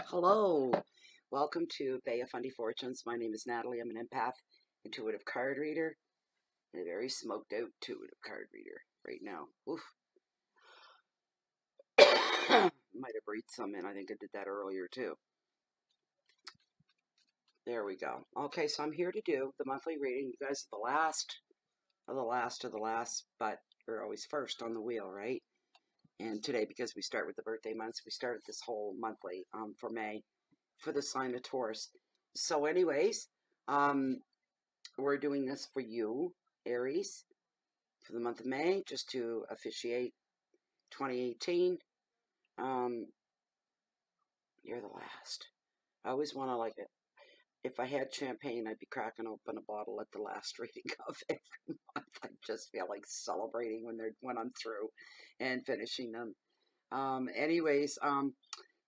Hello, welcome to Bay of Fundy Fortunes. My name is Natalie. I'm an empath, intuitive card reader, and a very smoked out intuitive card reader right now. Oof. Might have breathed some in. I think I did that earlier too. There we go. Okay, so I'm here to do the monthly reading. You guys are the last of the last, but you're always first on the wheel, right? And today, because we start with the birthday months, we started this whole monthly for May for the sign of Taurus. So anyways, we're doing this for you, Aries, for the month of May, just to officiate 2018. You're the last. I always want to, like, it. If I had champagne, I'd be cracking open a bottle at the last reading of every month. I just feel like celebrating when I'm through and finishing them. Anyways,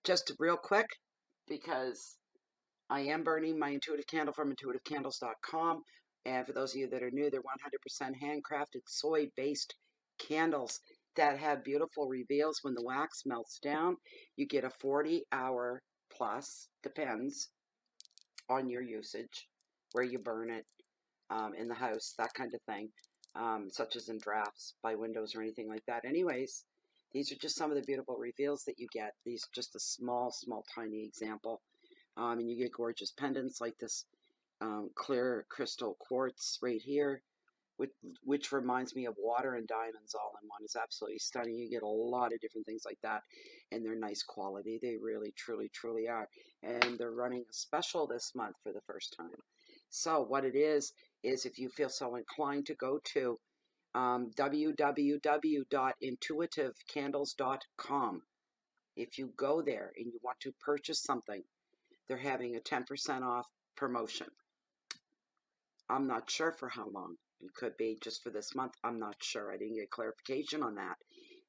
just real quick, because I am burning my intuitive candle from intuitivecandles.com. And for those of you that are new, they're 100% handcrafted soy-based candles that have beautiful reveals. When the wax melts down, you get a 40-hour plus, depends on your usage, where you burn it, in the house, that kind of thing, such as in drafts by windows or anything like that. Anyways, these are just some of the beautiful reveals that you get. These are just a small, tiny example. And you get gorgeous pendants like this clear crystal quartz right here, which reminds me of water and diamonds all in one. It's absolutely stunning. You get a lot of different things like that, and they're nice quality. They really, truly are. And they're running a special this month for the first time. So what it is if you feel so inclined to go to www.intuitivecandles.com. If you go there and you want to purchase something, they're having a 10% off promotion. I'm not sure for how long. It could be just for this month. I'm not sure. I didn't get clarification on that.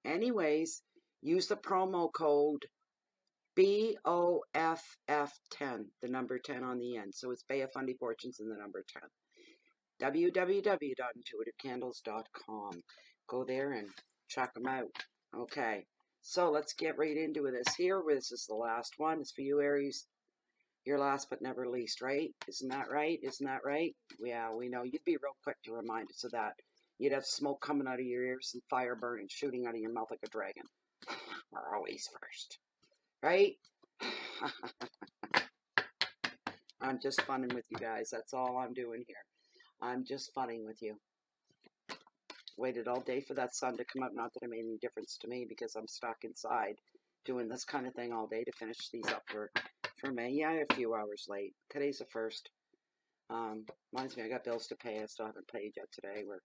Anyways, use the promo code BOFF10, the number 10 on the end. So it's Bay of Fundy Fortunes and the number 10. www.intuitivecandles.com. Go there and check them out. Okay, so let's get right into this here. This is the last one. It's for you, Aries. You're last but never least, right? Isn't that right? Isn't that right? Yeah, we know. You'd be real quick to remind us of that. You'd have smoke coming out of your ears and fire burning, shooting out of your mouth like a dragon. We're always first, right? I'm just funning with you guys. That's all I'm doing here. I'm just funning with you. Waited all day for that sun to come up. Not that it made any difference to me because I'm stuck inside doing this kind of thing all day to finish these up for May. Yeah, a few hours late. Today's the 1st. Reminds me, I got bills to pay. I still haven't paid yet today. We're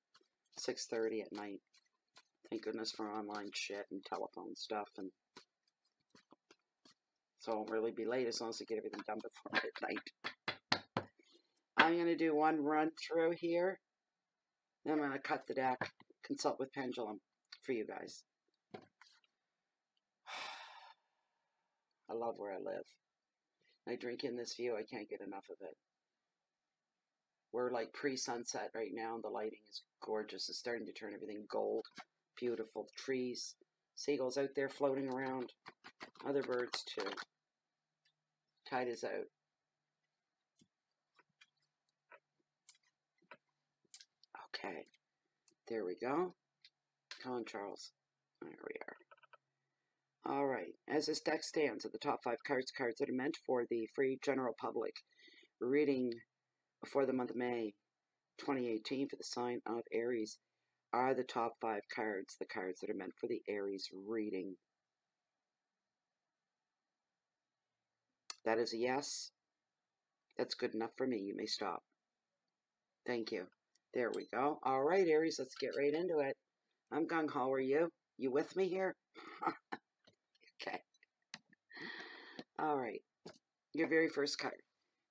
6:30 at night. Thank goodness for online shit and telephone stuff. And so I won't really be late as long as I get everything done before midnight. I'm going to do one run through here. Then I'm going to cut the deck, consult with Pendulum for you guys. I love where I live. I drink in this view. I can't get enough of it. We're like pre-sunset right now, and the lighting is gorgeous. It's starting to turn everything gold. Beautiful trees. Seagulls out there floating around. Other birds too. Tide is out. Okay. There we go. Come on, Charles. There we are. All right. As this deck stands, at the top 5 cards that are meant for the free general public reading for the month of May 2018 for the sign of Aries, are the top 5 cards, the cards that are meant for the Aries reading. That is a yes. That's good enough for me. You may stop. Thank you. There we go. All right, Aries, let's get right into it. I'm gung-ho. Are you? You with me here? Okay. All right. Your very first card.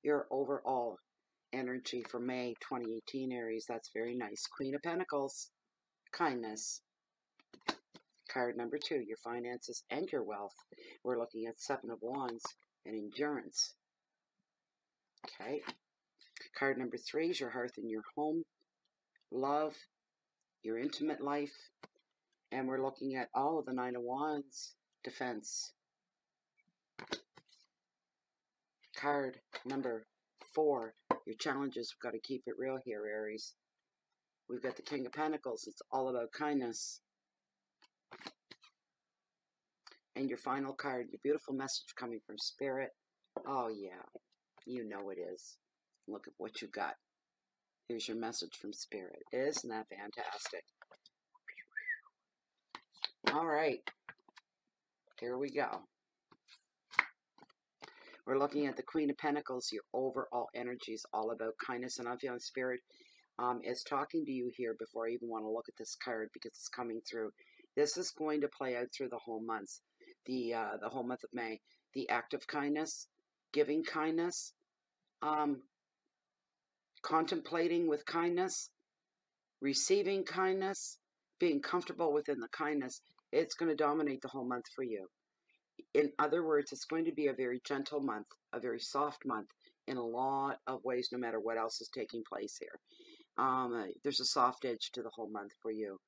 Your overall energy for May 2018, Aries. That's very nice. Queen of Pentacles. Kindness. Card number 2. Your finances and your wealth. We're looking at 7 of Wands and endurance. Okay. Card number 3 is your hearth and your home. Love. Your intimate life. And we're looking at all of the 9 of Wands. Defense. Card number 4. Your challenges, we've got to keep it real here, Aries. We've got the King of Pentacles. It's all about kindness. And your final card, your beautiful message coming from Spirit. Oh, yeah. You know it is. Look at what you got. Here's your message from Spirit. Isn't that fantastic? All right. Here we go. We're looking at the Queen of Pentacles. Your overall energy is all about kindness. And I'm feeling Spirit is talking to you here before I even want to look at this card because it's coming through. This is going to play out through the whole month. The whole month of May. The act of kindness, giving kindness, contemplating with kindness, receiving kindness, being comfortable within the kindness. It's going to dominate the whole month for you. In other words, it's going to be a very gentle month, a very soft month in a lot of ways, no matter what else is taking place here. There's a soft edge to the whole month for you.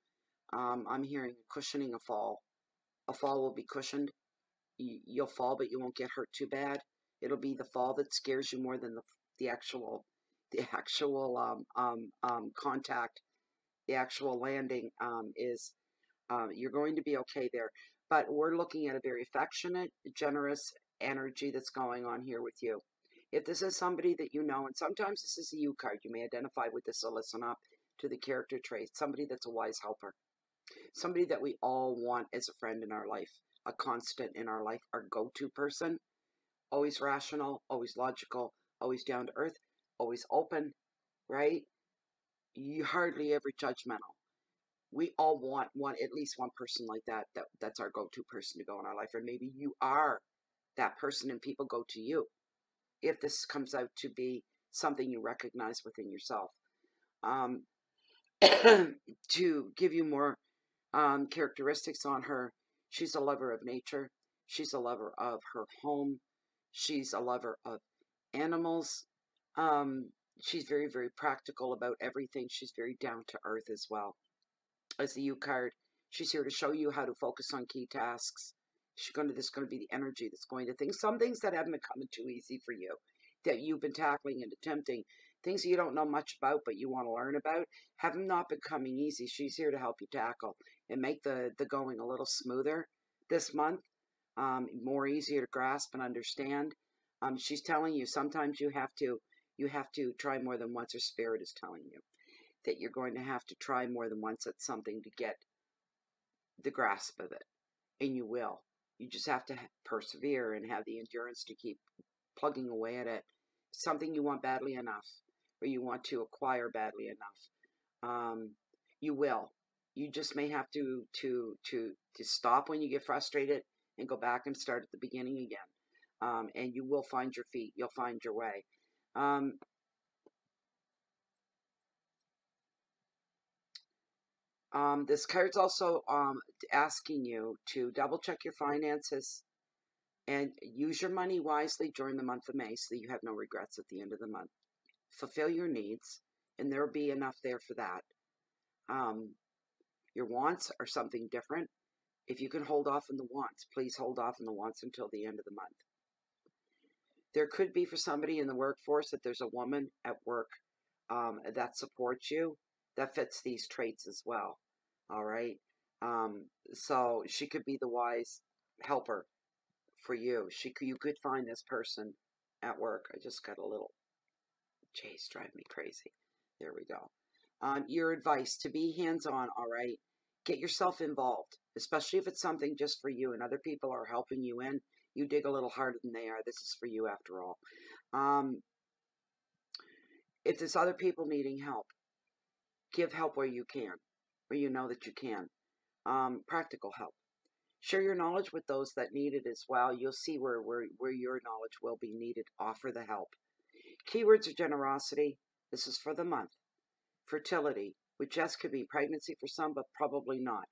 I'm hearing cushioning a fall. A fall will be cushioned. You'll fall, but you won't get hurt too bad. It'll be the fall that scares you more than the actual contact. The actual landing you're going to be okay there. But we're looking at a very affectionate, generous energy that's going on here with you. If this is somebody that you know, and sometimes this is a you card, you may identify with this, so listen up to the character traits. Somebody that's a wise helper. Somebody that we all want as a friend in our life, a constant in our life, our go-to person. Always rational, always logical, always down to earth, always open, right? You hardly ever judgmental. We all want at least one person like that's our go-to person to go in our life. Or maybe you are that person and people go to you. If this comes out to be something you recognize within yourself. To give you more characteristics on her, she's a lover of nature. She's a lover of her home. She's a lover of animals. She's very, very practical about everything. She's very down to earth as well. As the U card, she's here to show you how to focus on key tasks. This is going to be the energy that's going to things. Some things that haven't been coming too easy for you, that you've been tackling and attempting. Things you don't know much about, but you want to learn about, have not been coming easy. She's here to help you tackle and make the going a little smoother this month, more easier to grasp and understand. She's telling you sometimes you have to try more than once. Her spirit is telling you that you're going to have to try more than once at something to get the grasp of it. And you will. You just have to persevere and have the endurance to keep plugging away at it. Something you want badly enough, or you want to acquire badly enough. You will. You just may have to stop when you get frustrated and go back and start at the beginning again. And you will find your feet. You'll find your way. This card's also asking you to double check your finances and use your money wisely during the month of May so that you have no regrets at the end of the month. Fulfill your needs, and there will be enough there for that. Your wants are something different. If you can hold off on the wants, please hold off on the wants until the end of the month. There could be for somebody in the workforce that there's a woman at work that supports you that fits these traits as well. All right. So she could be the wise helper for you. You could find this person at work. I just got a little Jay's driving me crazy. There we go. Your advice to be hands-on. All right. Get yourself involved, especially if it's something just for you and other people are helping you in. You dig a little harder than they are. This is for you after all. If there's other people needing help, give help where you can, where you know that you can. Practical help. Share your knowledge with those that need it as well. You'll see where your knowledge will be needed. Offer the help. Keywords are generosity. This is for the month. Fertility, which just could be pregnancy for some, but probably not.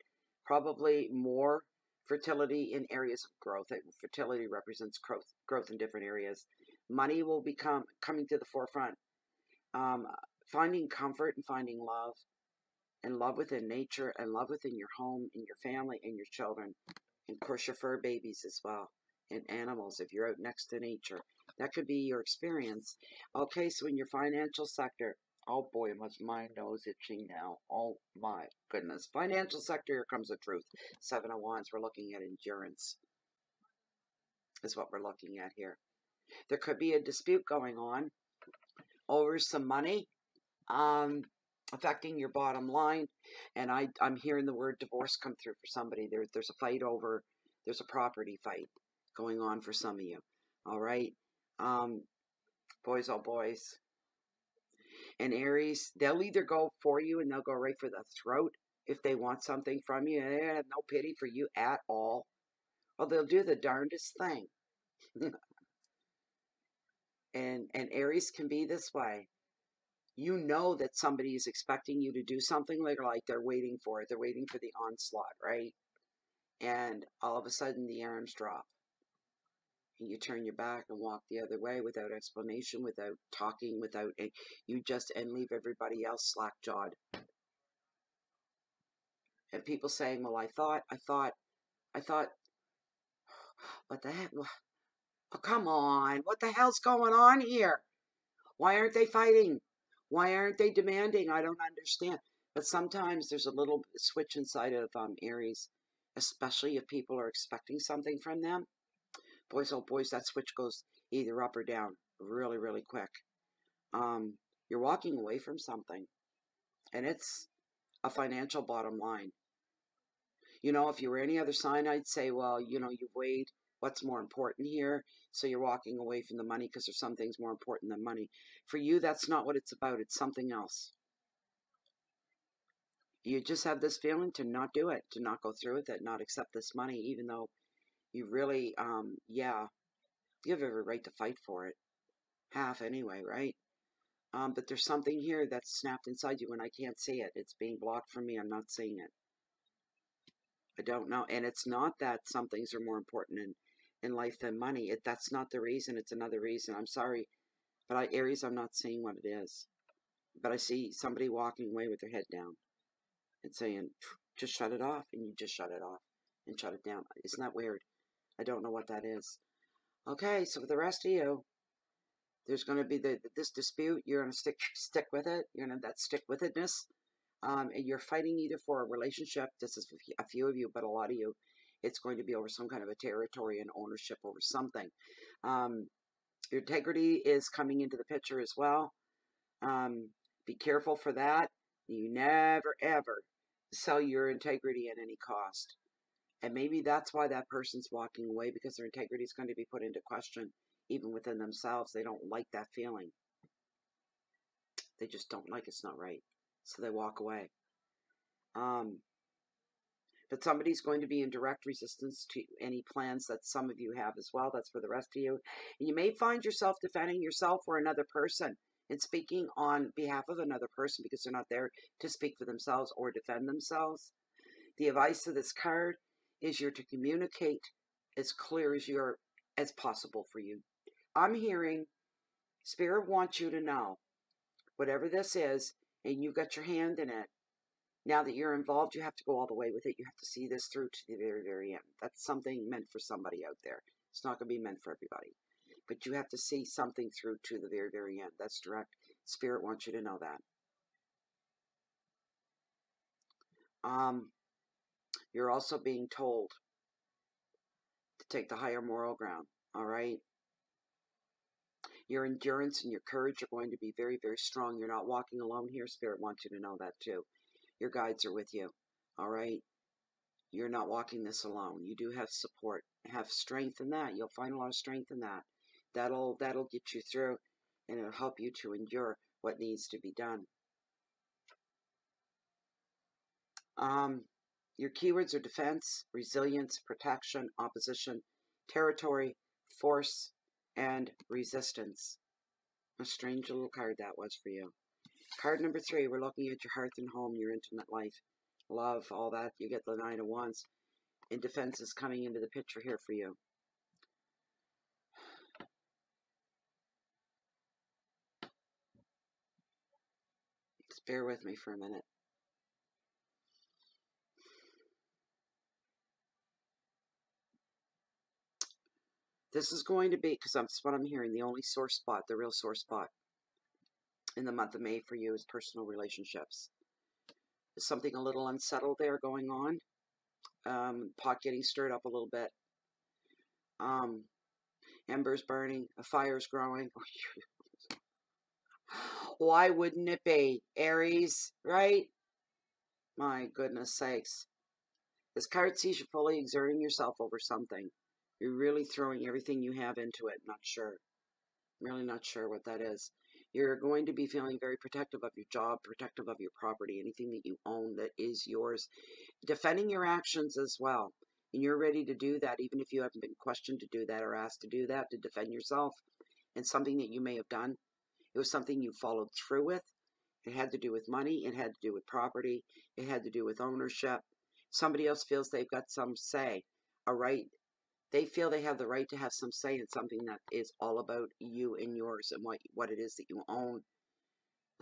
Probably more fertility in areas of growth. Fertility represents growth in different areas. Money will become coming to the forefront. Finding comfort and finding love. And love within nature, and love within your home, and your family, and your children. And of course your fur babies as well. And animals if you're out next to nature. That could be your experience. Okay, so in your financial sector, oh boy, my nose itching now. Oh my goodness. Financial sector, here comes the truth. Seven of Wands, we're looking at endurance, is what we're looking at here. There could be a dispute going on over some money, affecting your bottom line. And I'm hearing the word divorce come through for somebody. There's a fight over, there's a property fight going on for some of you. All right. Boys, oh boys. And Aries, they'll either go for you and they'll go right for the throat if they want something from you. They have no pity for you at all. Well, they'll do the darndest thing. and Aries can be this way. You know that somebody is expecting you to do something, like they're waiting for it. They're waiting for the onslaught, right? And all of a sudden the arms drop. And you turn your back and walk the other way without explanation, without talking, without, you just, and leave everybody else slack-jawed. And people saying, well, I thought, what the heck? Oh, come on. What the hell's going on here? Why aren't they fighting? Why aren't they demanding? I don't understand. But sometimes there's a little switch inside of Aries, especially if people are expecting something from them. Boys, oh boys, that switch goes either up or down really, really quick. You're walking away from something, and it's a financial bottom line. You know, if you were any other sign, I'd say, well, you know, you've weighed what's more important here, so you're walking away from the money because there's some things more important than money. For you, that's not what it's about. It's something else. You just have this feeling to not do it, to not go through with it, not accept this money, even though you really, yeah, you have every right to fight for it. Half anyway, right? But there's something here that's snapped inside you and I can't see it. It's being blocked from me. I'm not seeing it. I don't know. And it's not that some things are more important in life than money. That's not the reason. It's another reason. I'm sorry. But Aries, I'm not seeing what it is. But I see somebody walking away with their head down and saying, just shut it off. And you just shut it off and shut it down. Isn't that weird? I don't know what that is. Okay, so for the rest of you, there's going to be this dispute. You're going to stick with it. You're going to have that stick with itness. And you're fighting either for a relationship. This is a few of you, but a lot of you, it's going to be over some kind of a territory and ownership over something. Your integrity is coming into the picture as well. Be careful for that. You never, ever sell your integrity at any cost. And maybe that's why that person's walking away, because their integrity is going to be put into question, even within themselves. They don't like that feeling. They just don't like it's not right. So they walk away. But somebody's going to be in direct resistance to any plans that some of you have as well. That's for the rest of you. And you may find yourself defending yourself or another person and speaking on behalf of another person because they're not there to speak for themselves or defend themselves. The advice of this card is you're to communicate as clear as possible for you. I'm hearing Spirit wants you to know whatever this is, and you've got your hand in it. Now that you're involved, you have to go all the way with it. You have to see this through to the very, very end. That's something meant for somebody out there. It's not going to be meant for everybody. But you have to see something through to the very, very end. That's direct. Spirit wants you to know that. You're also being told to take the higher moral ground. All right? Your endurance and your courage are going to be very, very strong. You're not walking alone here. Spirit wants you to know that too. Your guides are with you. All right? You're not walking this alone. You do have support. Have strength in that. You'll find a lot of strength in that. That'll get you through, and it'll help you to endure what needs to be done. Your keywords are defense, resilience, protection, opposition, territory, force, and resistance. A strange little card that was for you. Card number 3, we're looking at your hearth and home, your intimate life, love, all that. You get the 9 of Wands. And defense is coming into the picture here for you. Just bear with me for a minute. This is going to be, because that's what I'm hearing, the only sore spot, the real sore spot in the month of May for you is personal relationships. There's something a little unsettled there going on. Pot getting stirred up a little bit. Embers burning. A fire's growing. Why wouldn't it be? Aries, right? My goodness sakes. This card sees you fully exerting yourself over something. You're really throwing everything you have into it. Not sure. Really not sure what that is. You're going to be feeling very protective of your job, protective of your property, anything that you own that is yours. Defending your actions as well. And you're ready to do that, even if you haven't been questioned to do that or asked to do that, to defend yourself. And something that you may have done. It was something you followed through with. It had to do with money. It had to do with property. It had to do with ownership. Somebody else feels they've got some say, a right. They feel they have the right to have some say in something that is all about you and yours and what it is that you own.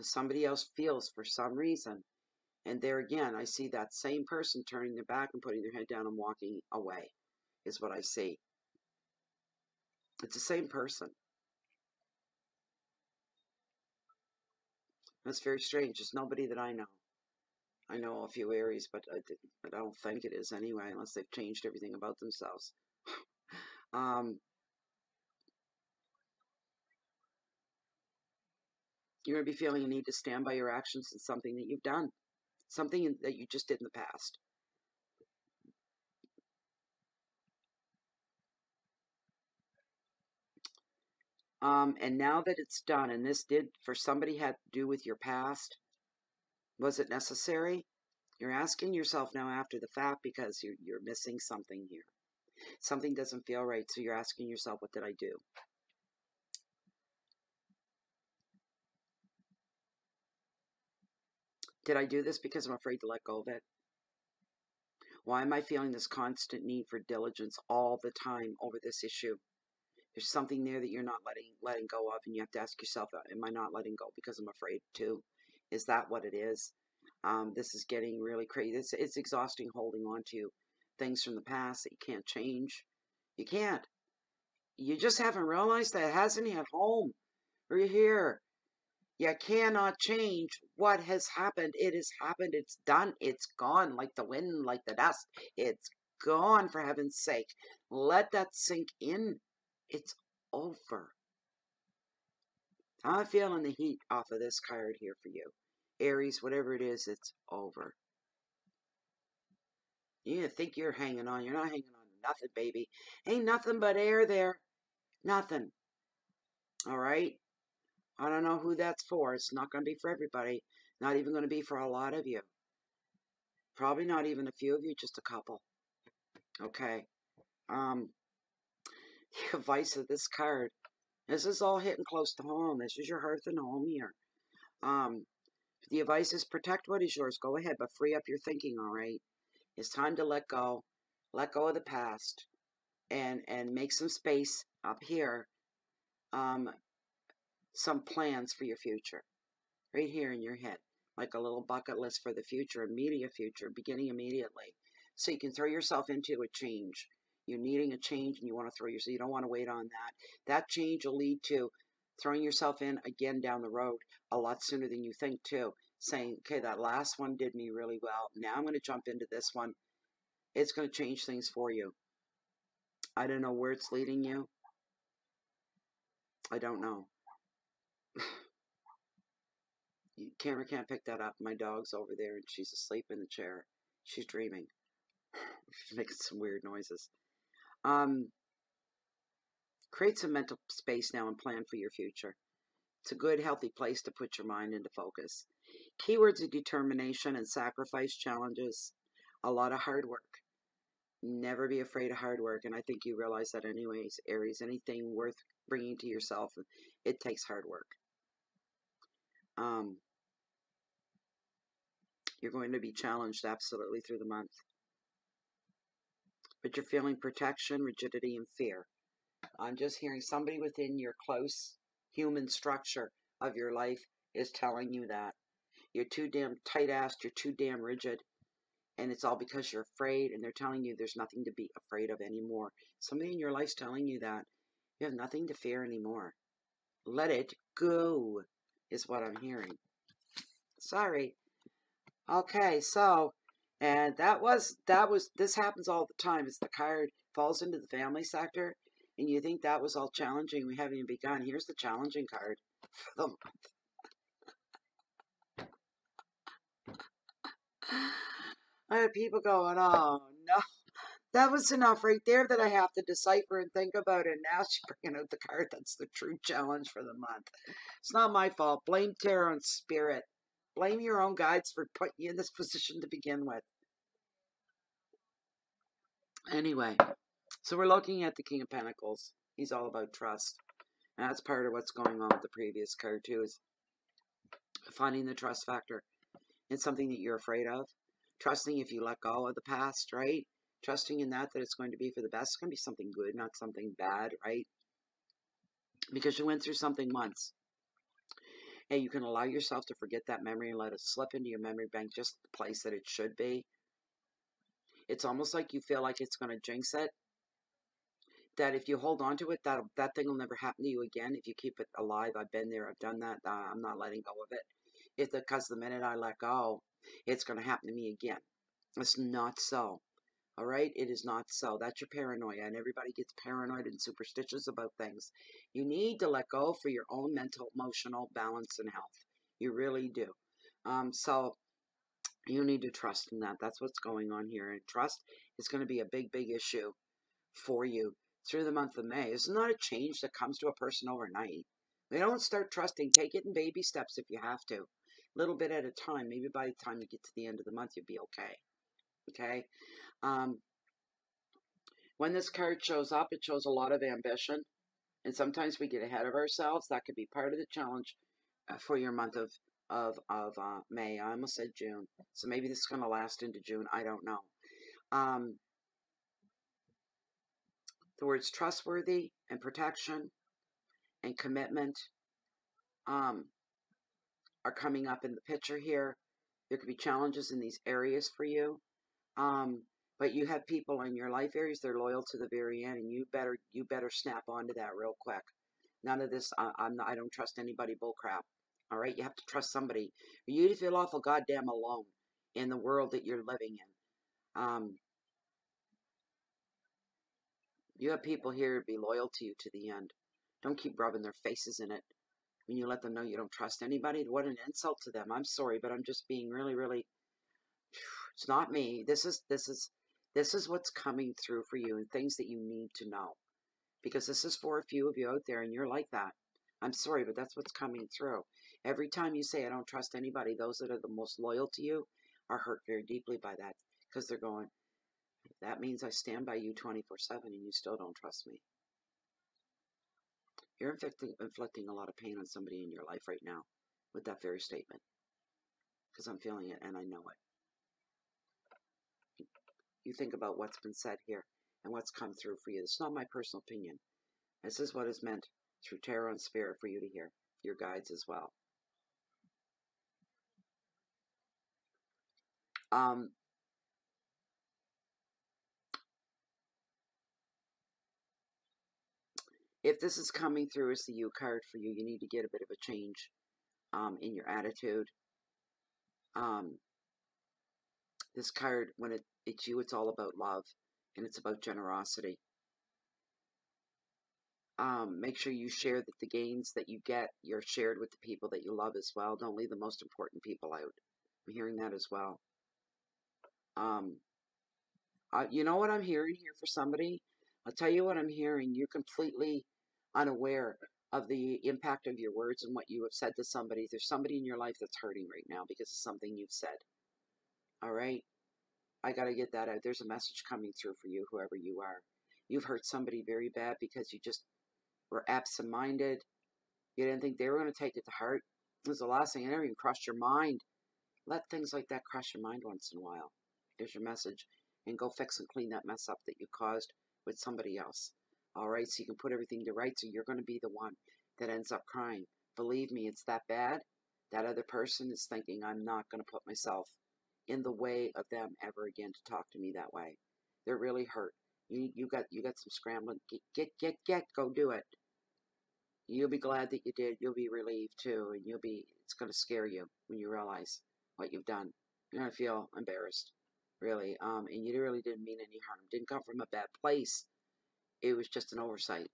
Somebody else feels for some reason. And there again, I see that same person turning their back and putting their head down and walking away, is what I see. It's the same person. That's very strange. It's nobody that I know. I know a few Aries, but I don't think it is anyway, unless they've changed everything about themselves. You're going to be feeling a need to stand by your actions in something that you've done. Something that you just did in the past. And now that it's done, and this did, for somebody, had to do with your past, was it necessary? You're asking yourself now after the fact because you're missing something here. Something doesn't feel right, so you're asking yourself, what did I do? Did I do this because I'm afraid to let go of it? Why am I feeling this constant need for diligence all the time over this issue? There's something there that you're not letting go of, and you have to ask yourself, am I not letting go because I'm afraid to? Is that what it is? This is getting really crazy. It's exhausting holding on to things from the past that you can't change. You can't. You just haven't realized that, hasn't hit home. We're here. You cannot change what has happened. It has happened. It's done. It's gone, like the wind, like the dust. It's gone, for heaven's sake. Let that sink in. It's over. I'm feeling the heat off of this card here for you. Aries, whatever it is, it's over. You think you're hanging on. You're not hanging on to nothing, baby. Ain't nothing but air there. Nothing. All right? I don't know who that's for. It's not going to be for everybody. Not even going to be for a lot of you. Probably not even a few of you, just a couple. Okay. The advice of this card. This is all hitting close to home. This is your hearth and home here. The advice is protect what is yours. Go ahead, but free up your thinking, all right? It's time to let go. Let go of the past. And make some space up here. Some plans for your future. Right here in your head. Like a little bucket list for the future, immediate future, beginning immediately. So you can throw yourself into a change. You're needing a change and you want to throw yourself, you don't want to wait on that. That change will lead to throwing yourself in again down the road a lot sooner than you think too. Saying, okay, that last one did me really well. Now I'm going to jump into this one. It's going to change things for you. I don't know where it's leading you. I don't know. Camera can't pick that up. My dog's over there and she's asleep in the chair. She's dreaming. She's making some weird noises. Create some mental space now and plan for your future. It's a good, healthy place to put your mind into focus. Keywords are determination and sacrifice, challenges, a lot of hard work. Never be afraid of hard work, and I think you realize that anyways, Aries. Anything worth bringing to yourself, it takes hard work. You're going to be challenged absolutely through the month. But you're feeling protection, rigidity, and fear. I'm just hearing somebody within your close human structure of your life is telling you that. You're too damn tight-assed, you're too damn rigid, and it's all because you're afraid, and they're telling you there's nothing to be afraid of anymore. Somebody in your life's telling you that. You have nothing to fear anymore. Let it go, is what I'm hearing. Sorry. Okay, so, and this happens all the time. It's the card falls into the family sector, and you think that was all challenging. We haven't even begun. Here's the challenging card for the month. I have people going, oh no. That was enough right there that I have to decipher and think about it. Now she's bringing out the card that's the true challenge for the month. It's not my fault. Blame tarot and spirit. Blame your own guides for putting you in this position to begin with. Anyway, so we're looking at the King of Pentacles. He's all about trust. And that's part of what's going on with the previous card too, is finding the trust factor in something that you're afraid of. Trusting if you let go of the past, right? Trusting in that it's going to be for the best. It's going to be something good, not something bad, right? Because you went through something once. And you can allow yourself to forget that memory and let it slip into your memory bank just the place that it should be. It's almost like you feel like it's going to jinx it. That if you hold on to it, that thing will never happen to you again. If you keep it alive, I've been there, I've done that. I'm not letting go of it. Because the minute I let go, it's going to happen to me again. It's not so. All right? It is not so. That's your paranoia, and everybody gets paranoid and superstitious about things. You need to let go for your own mental, emotional balance and health. You really do. So you need to trust in that. That's what's going on here. And trust is going to be a big, big issue for you through the month of May. It's not a change that comes to a person overnight. They don't start trusting. Take it in baby steps if you have to. A little bit at a time. Maybe by the time you get to the end of the month, you'll be okay. Okay? When this card shows up, it shows a lot of ambition. And sometimes we get ahead of ourselves. That could be part of the challenge for your month of May. I almost said June. So maybe this is going to last into June. I don't know. The words trustworthy and protection and commitment are coming up in the picture here. There could be challenges in these areas for you. But you have people in your life areas, they're loyal to the very end, and you better snap onto that real quick. None of this, I don't trust anybody bullcrap. All right, you have to trust somebody. You feel awful goddamn alone in the world that you're living in. You have people here to be loyal to you to the end. Don't keep rubbing their faces in it when you let them know you don't trust anybody. What an insult to them. I'm sorry, but I'm just being really, really. It's not me. This is what's coming through for you and things that you need to know. Because this is for a few of you out there and you're like that. I'm sorry, but that's what's coming through. Every time you say, I don't trust anybody, those that are the most loyal to you are hurt very deeply by that. Because they're going, that means I stand by you 24/7 and you still don't trust me. You're inflicting a lot of pain on somebody in your life right now with that very statement. Because I'm feeling it and I know it. You think about what's been said here and what's come through for you. It's not my personal opinion. This is what is meant through tarot and spirit for you to hear. Your guides as well. If this is coming through as the U card for you, you need to get a bit of a change in your attitude. This card, when it's you, it's all about love and it's about generosity. Make sure you share that the gains that you get, you're shared with the people that you love as well. Don't leave the most important people out. I'm hearing that as well. You know what I'm hearing here for somebody? I'll tell you what I'm hearing. You're completely unaware of the impact of your words and what you have said to somebody. There's somebody in your life that's hurting right now because of something you've said. All right? I got to get that out. There's a message coming through for you, whoever you are. You've hurt somebody very bad because you just were absent-minded. You didn't think they were going to take it to heart. It was the last thing that ever even crossed your mind. Let things like that cross your mind once in a while. There's your message. And go fix and clean that mess up that you caused with somebody else. All right, so you can put everything to right, so you're going to be the one that ends up crying. Believe me, it's that bad. That other person is thinking, I'm not going to put myself in the way of them ever again to talk to me that way. They're really hurt. You got some scrambling. Get. Go do it. You'll be glad that you did. You'll be relieved too, and it's going to scare you when you realize what you've done. You're going to feel embarrassed, really. And you really didn't mean any harm. Didn't come from a bad place. It was just an oversight.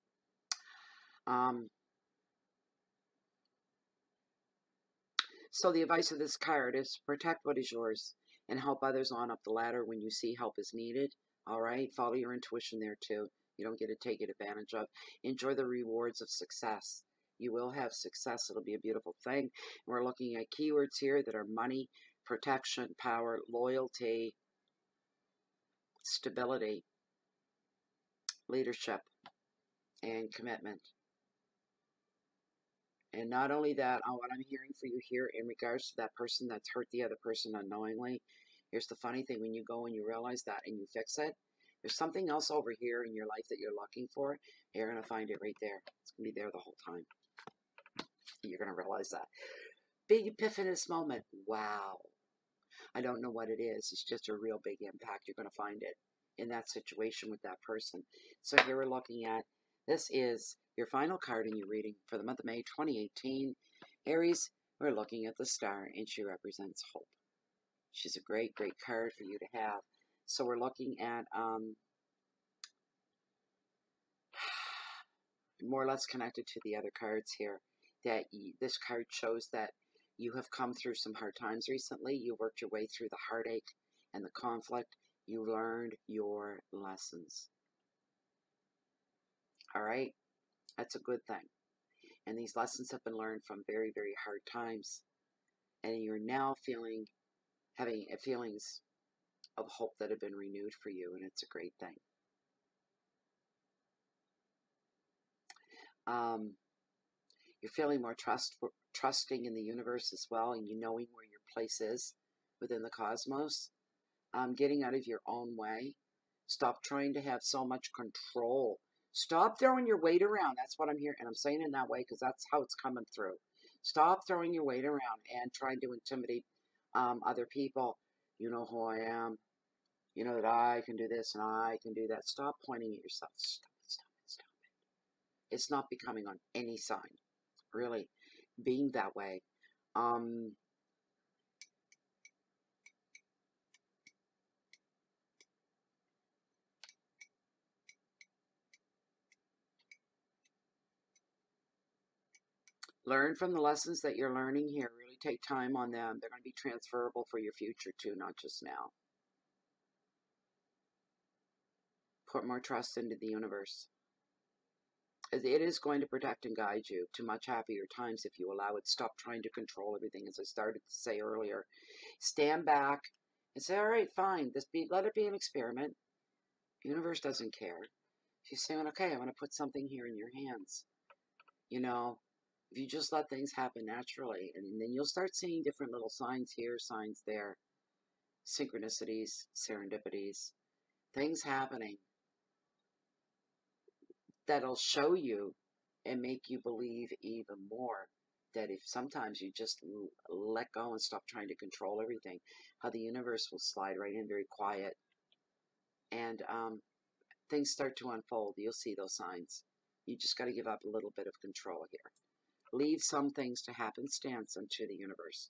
So the advice of this card is protect what is yours and help others on up the ladder when you see help is needed. All right, follow your intuition there too. You don't get to take it advantage of. Enjoy the rewards of success. You will have success. It'll be a beautiful thing. We're looking at keywords here that are money, protection, power, loyalty, stability, leadership, and commitment. And not only that, what I'm hearing for you here in regards to that person that's hurt the other person unknowingly, here's the funny thing. When you go and you realize that and you fix it, there's something else over here in your life that you're looking for. You're going to find it right there. It's going to be there the whole time. You're going to realize that. Big epiphanous moment. Wow. I don't know what it is. It's just a real big impact. You're going to find it in that situation with that person. So here we're looking at, this is your final card in your reading for the month of May 2018. Aries, we're looking at the star, and she represents hope. She's a great, great card for you to have. So we're looking at more or less connected to the other cards here. That this card shows that you have come through some hard times recently. You worked your way through the heartache and the conflict. You learned your lessons. All right? That's a good thing. And these lessons have been learned from very, very hard times. And you're now having feelings of hope that have been renewed for you, and it's a great thing. You're feeling more trusting in the universe as well, and you knowing where your place is within the cosmos. Getting out of your own way. Stop trying to have so much control. Stop throwing your weight around. That's what I'm hearing, and I'm saying it in that way because that's how it's coming through. Stop throwing your weight around and trying to intimidate other people. You know who I am. You know that I can do this and I can do that. Stop pointing at yourself. Stop it. It's not becoming on any sign. Really, being that way. Learn from the lessons that you're learning here. Really take time on them. They're going to be transferable for your future too, not just now. Put more trust into the universe. It is going to protect and guide you to much happier times if you allow it. Stop trying to control everything, as I started to say earlier. Stand back and say, all right, fine. Let it be an experiment. The universe doesn't care. She's saying, okay, I'm going to put something here in your hands. You know, if you just let things happen naturally, and then you'll start seeing different little signs here, signs there, synchronicities, serendipities, things happening that'll show you and make you believe even more that if sometimes you just let go and stop trying to control everything, how the universe will slide right in very quiet, and things start to unfold. You'll see those signs. You just got to give up a little bit of control here. Leave some things to happenstance unto the universe.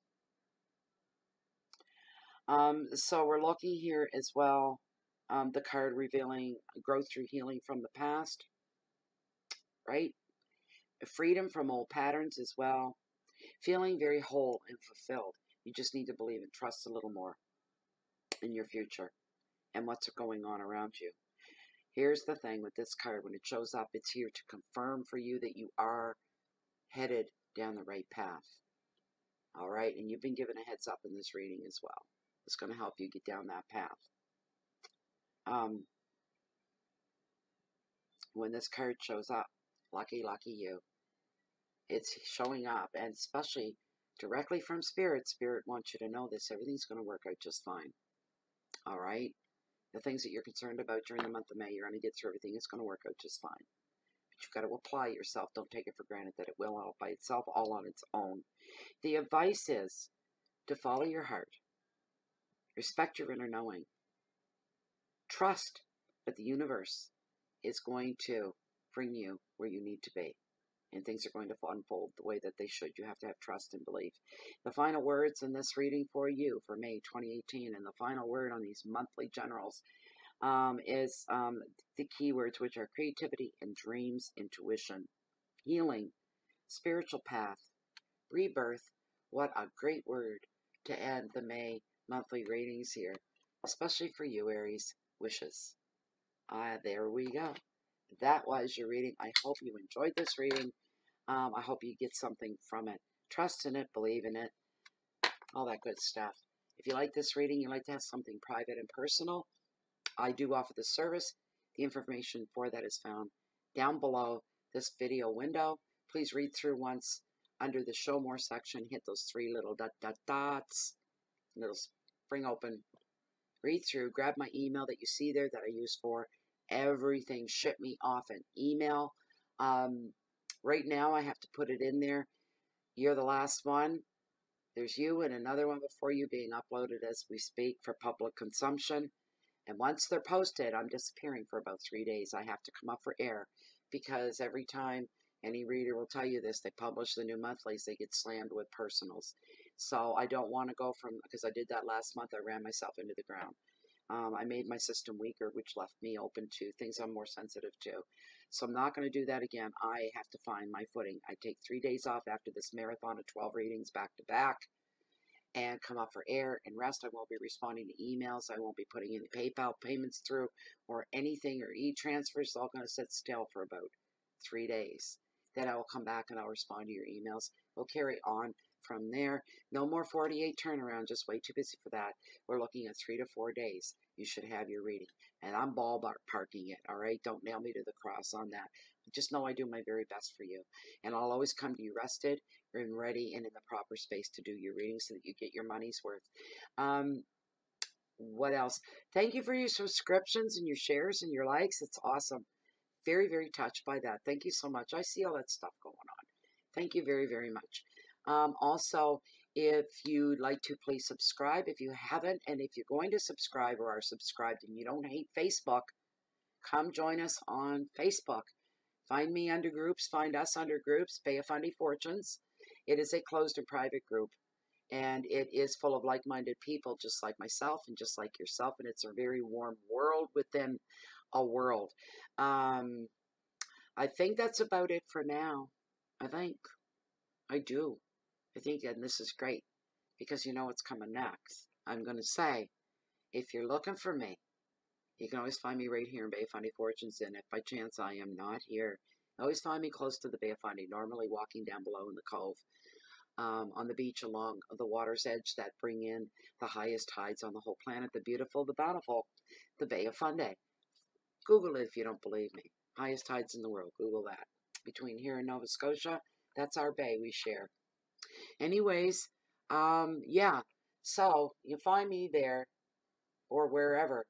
So we're looking here as well, the card revealing growth through healing from the past, right? Freedom from old patterns as well. Feeling very whole and fulfilled. You just need to believe and trust a little more in your future and what's going on around you. Here's the thing with this card. When it shows up, it's here to confirm for you that you are headed down the right path. All right? And you've been given a heads up in this reading as well. It's going to help you get down that path. When this card shows up, lucky, lucky you. It's showing up, and especially directly from Spirit. Spirit wants you to know this. Everything's going to work out just fine. All right? The things that you're concerned about during the month of May, you're going to get through everything. It's going to work out just fine. But you've got to apply yourself. Don't take it for granted that it will all by itself, all on its own. The advice is to follow your heart. Respect your inner knowing. Trust but the universe is going to bring you where you need to be. And things are going to unfold the way that they should. You have to have trust and belief. The final words in this reading for you for May 2018, and the final word on these monthly generals is the keywords, which are creativity and dreams, intuition, healing, spiritual path, rebirth. What a great word to end the May monthly readings here, especially for you, Aries. Wishes. There we go. That was your reading. I hope you enjoyed this reading. I hope you get something from it. Trust in it, believe in it, all that good stuff. If you like this reading, you like to have something private and personal, I do offer this service. The information for that is found down below this video window. Please read through once. Under the show more section, hit those three little dots, and it'll spring open. Read through, grab my email that you see there that I use for everything. Ship me off an email. Right now I have to put it in there. You're the last one. There's you and another one before you being uploaded as we speak for public consumption. And once they're posted, I'm disappearing for about 3 days. I have to come up for air because every time, any reader will tell you this, they publish the new monthlies, they get slammed with personals. So I don't want to go from, because I did that last month, I ran myself into the ground. I made my system weaker, which left me open to things I'm more sensitive to. So I'm not going to do that again. I have to find my footing. I take 3 days off after this marathon of 12 readings back to back and come up for air and rest. I won't be responding to emails. I won't be putting any PayPal payments through or anything, or e-transfers. It's all going to sit still for about 3 days. Then I will come back and I'll respond to your emails. We'll carry on from there. No more 48 turnaround, just way too busy for that. We're looking at 3 to 4 days. You should have your reading. And I'm parking it, all right? Don't nail me to the cross on that. Just know I do my very best for you. And I'll always come to you rested and ready and in the proper space to do your reading so that you get your money's worth. What else? Thank you for your subscriptions and your shares and your likes. It's awesome. Very, very touched by that. Thank you so much. I see all that stuff going on. Thank you very, very much. Also, if you'd like to, please subscribe if you haven't. And if you're going to subscribe or are subscribed and you don't hate Facebook, come join us on Facebook. Find me under groups. Find us under groups. Pay a Fundy Fortunes. It is a closed and private group. And it is full of like-minded people just like myself and just like yourself. And it's a very warm world within a world. I think that's about it for now. I think. I do. I think, and this is great, because you know what's coming next. I'm going to say, if you're looking for me, you can always find me right here in Bay of Fundy Fortunes, and if by chance I am not here, always find me close to the Bay of Fundy, normally walking down below in the cove, on the beach along the water's edge that bring in the highest tides on the whole planet, the beautiful, the bountiful, the Bay of Fundy. Google it if you don't believe me. Highest tides in the world. Google that. Between here and Nova Scotia, that's our bay we share. Anyways, yeah. So you find me there or wherever.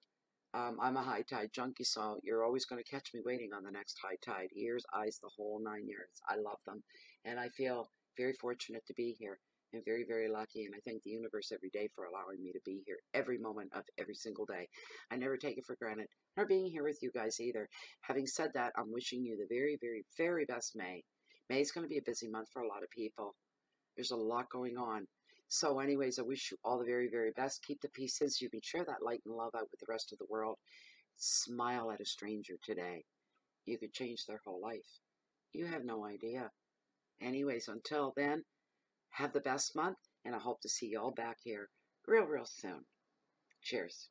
I'm a high tide junkie, so you're always going to catch me waiting on the next high tide. Ears, eyes, the whole 9 yards. I love them. And I feel very fortunate to be here and very, very lucky. And I thank the universe every day for allowing me to be here every moment of every single day. I never take it for granted, nor being here with you guys either. Having said that, I'm wishing you the very, very, very best May. May is going to be a busy month for a lot of people. There's a lot going on. So anyways, I wish you all the very, very best. Keep the peace in so you can share that light and love out with the rest of the world. Smile at a stranger today. You could change their whole life. You have no idea. Anyways, until then, have the best month, and I hope to see you all back here real, real soon. Cheers.